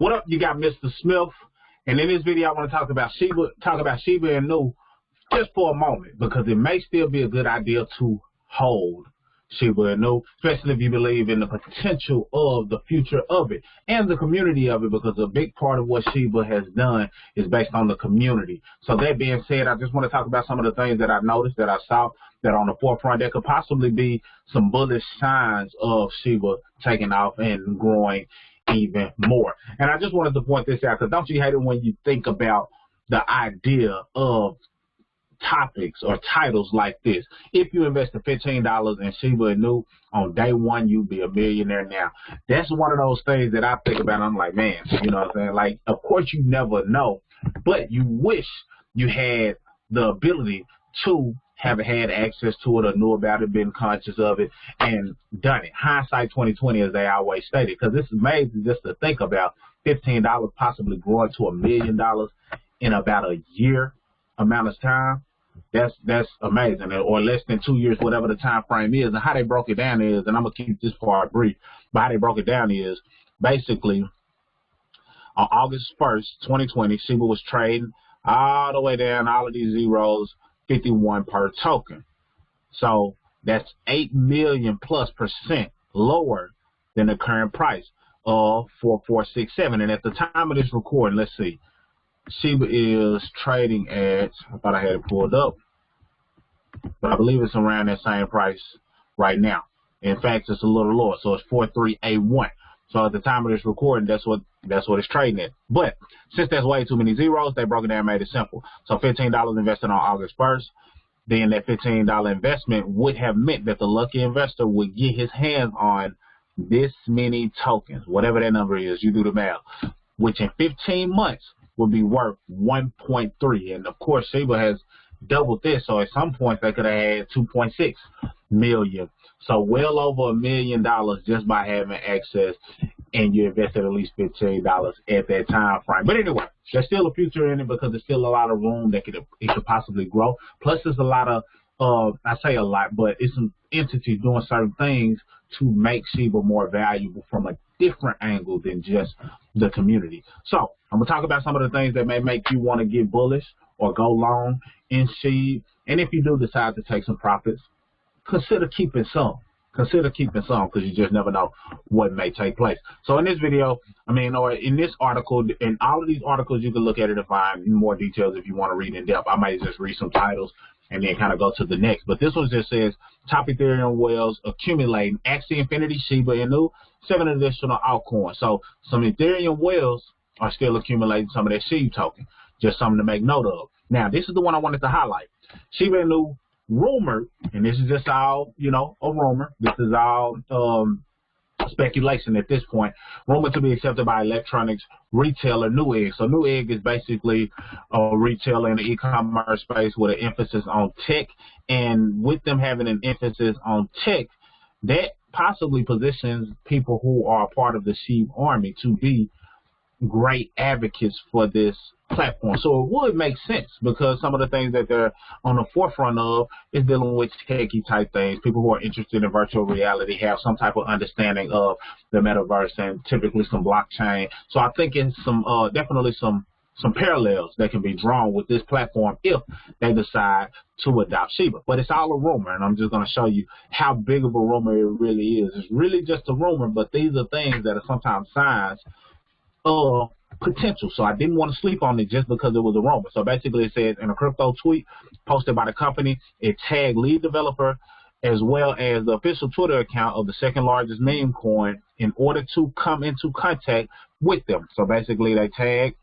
What up? You got Mr. Smith, and in this video I want to talk about Shiba Inu just for a moment, because it may still be a good idea to hold Shiba Inu, especially if you believe in the potential of the future of it and the community of it, because a big part of what Shiba has done is based on the community. So that being said, I just want to talk about some of the things that I noticed, that I saw, that on the forefront that could possibly be some bullish signs of Shiba taking off and growing even more. And I just wanted to point this out, because don't you hate it when you think about the idea of topics or titles like this? If you invested $15 in Shiba Inu on day one, you'd be a millionaire now. That's one of those things that I think about. I'm like, man, you know what I'm saying? Like, of course you never know, but you wish you had the ability to have had access to it or knew about it, been conscious of it, and done it. Hindsight 2020, as they always stated, because it's amazing just to think about $15 possibly growing to $1 million in about a year amount of time. That's amazing, or less than 2 years, whatever the time frame is. And how they broke it down is, and I'm gonna keep this part brief, but how they broke it down is basically on August 1st, 2020, Shiba was trading all the way down, all of these zeros, 51 per token. So that's 8 million plus% lower than the current price of 4467. And at the time of this recording, let's see, Shiba is trading at, I thought I had it pulled up, but I believe it's around that same price right now. In fact, it's a little lower, so it's 4381. So at the time of this recording, that's what it's trading at. But since there's way too many zeros, they broke it down and made it simple. So $15 invested on August 1st, then that $15 investment would have meant that the lucky investor would get his hands on this many tokens, whatever that number is, you do the math, which in 15 months would be worth 1.3. And of course, Shiba has doubled this, so at some point they could have had 2.6 million. So well over $1 million just by having access, and you invested at least $15 at that time frame. But anyway, there's still a future in it, because there's still a lot of room that it could possibly grow. Plus, there's a lot of I say a lot, but it's some entities doing certain things to make Shiba more valuable from a different angle than just the community. So I'm gonna talk about some of the things that may make you want to get bullish or go long in Shiba. And if you do decide to take some profits, consider keeping some. Consider keeping some, because you just never know what may take place. So in this video, or in this article, in all of these articles, you can look at it and find more details if you want to read in depth. I might just read some titles and then kind of go to the next. But this one just says, top Ethereum whales accumulating Axie Infinity, Shiba Inu, 7 additional altcoins. So some Ethereum whales are still accumulating some of that Shiba token. Just something to make note of. Now, this is the one I wanted to highlight. Shiba Inu rumored, and this is just all, a rumor. This is all speculation at this point. Rumored to be accepted by electronics retailer Newegg. So Newegg is basically a retailer in the e-commerce space with an emphasis on tech. And with them having an emphasis on tech, that possibly positions people who are part of the Shiba army to be great advocates for this platform. So it would make sense, because some of the things that they're on the forefront of is dealing with techie type things. People who are interested in virtual reality have some type of understanding of the metaverse and typically some blockchain. So I think it's definitely some parallels that can be drawn with this platform if they decide to adopt Shiba. But it's all a rumor, and I'm just going to show you how big of a rumor it really is. It's really just a rumor, but these are things that are sometimes signs of potential. So I didn't want to sleep on it just because it was a rumor. So basically it says in a crypto tweet posted by the company, it tagged lead developer as well as the official Twitter account of the second largest meme coin in order to come into contact with them. So basically they tagged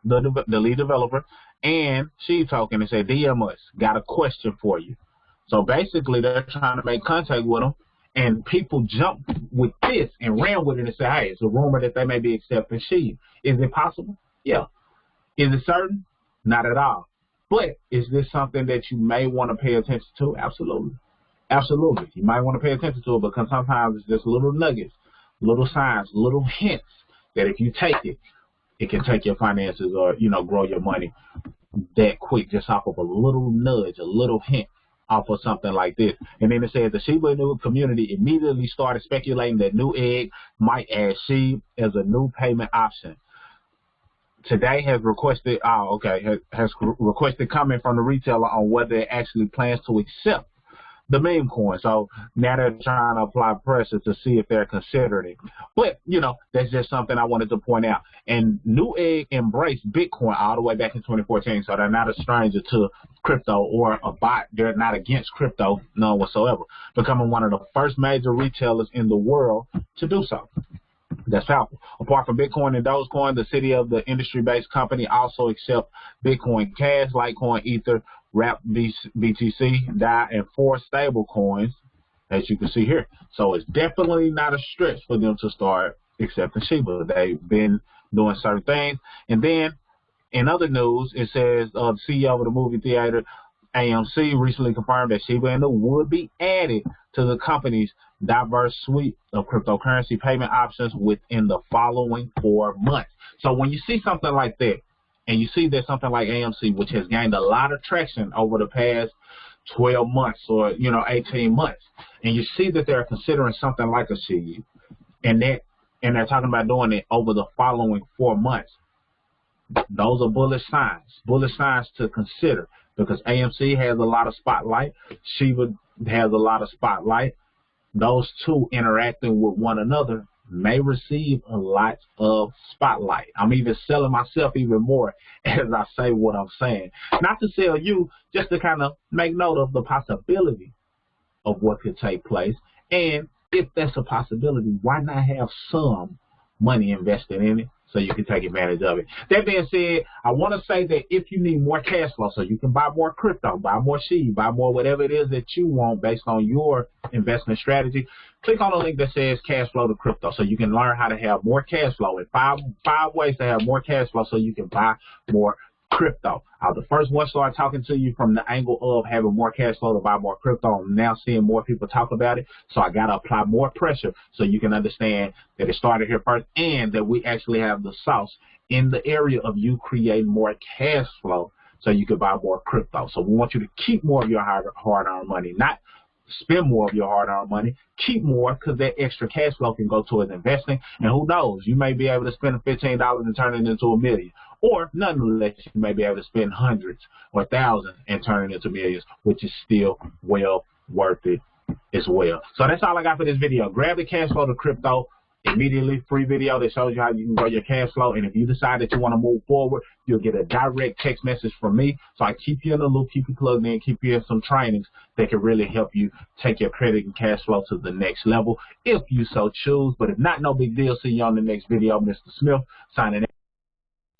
the lead developer and Shiba token and say, DM us, got a question for you. So basically they're trying to make contact with them. And people jumped with this and ran with it and said, hey, it's a rumor that they may be accepting Shiba. Is it possible? Yeah. Is it certain? Not at all. But is this something that you may want to pay attention to? Absolutely. Absolutely. You might want to pay attention to it, because sometimes it's just little nuggets, little signs, little hints that if you take it, it can take your finances or, grow your money that quick just off of a little nudge, a little hint off of something like this. And then it says the Shiba Inu community immediately started speculating that Newegg might add SHIB as a new payment option. Today has requested, has requested comment from the retailer on whether it actually plans to accept the meme coin. So now they're trying to apply pressure to see if they're considering it. But, you know, that's just something I wanted to point out. And Newegg embraced Bitcoin all the way back in 2014, so they're not a stranger to crypto or a bot. They're not against crypto, none whatsoever, becoming one of the first major retailers in the world to do so. That's powerful. Apart from Bitcoin and Dogecoin, the city of the industry-based company also accepts Bitcoin Cash, Litecoin, Ether, Wrap, BTC, DAI, and 4 stable coins, as you can see here. So it's definitely not a stretch for them to start accepting Shiba. They've been doing certain things. And then in other news, it says the CEO of the movie theater AMC recently confirmed that Shiba Inu would be added to the company's diverse suite of cryptocurrency payment options within the following 4 months. So when you see something like that, and you see that something like AMC, which has gained a lot of traction over the past 12 months or, 18 months, and you see that they're considering something like a SHIB, and they're talking about doing it over the following 4 months, those are bullish signs to consider, because AMC has a lot of spotlight, Shiba has a lot of spotlight. Those two interacting with one another may receive a lot of spotlight. I'm even selling myself even more as I say what I'm saying. Not to sell you, just to kind of make note of the possibility of what could take place. And if that's a possibility, why not have some money invested in it so you can take advantage of it? That being said, I want to say that if you need more cash flow so you can buy more crypto, buy more SHIB, buy more whatever it is that you want based on your investment strategy, click on the link that says cash flow to crypto so you can learn how to have more cash flow, and five ways to have more cash flow so you can buy more crypto. I was the first one to start talking to you from the angle of having more cash flow to buy more crypto. I'm now seeing more people talk about it, so I got to apply more pressure so you can understand that it started here first and that we actually have the sauce in the area of you creating more cash flow so you can buy more crypto. So we want you to keep more of your hard-earned money, not spend more of your hard-earned money. Keep more, because that extra cash flow can go towards investing, and who knows, you may be able to spend $15 and turn it into $1 million. Or nonetheless, you may be able to spend hundreds or thousands and turn it into millions, which is still well worth it as well. So that's all I got for this video. Grab the cash flow to crypto immediately. Free video that shows you how you can grow your cash flow. And if you decide that you want to move forward, you'll get a direct text message from me. So I keep you in the loop, keep you plugged in, keep you in some trainings that can really help you take your credit and cash flow to the next level if you so choose. But if not, no big deal. See you on the next video. Mr. Smith signing out.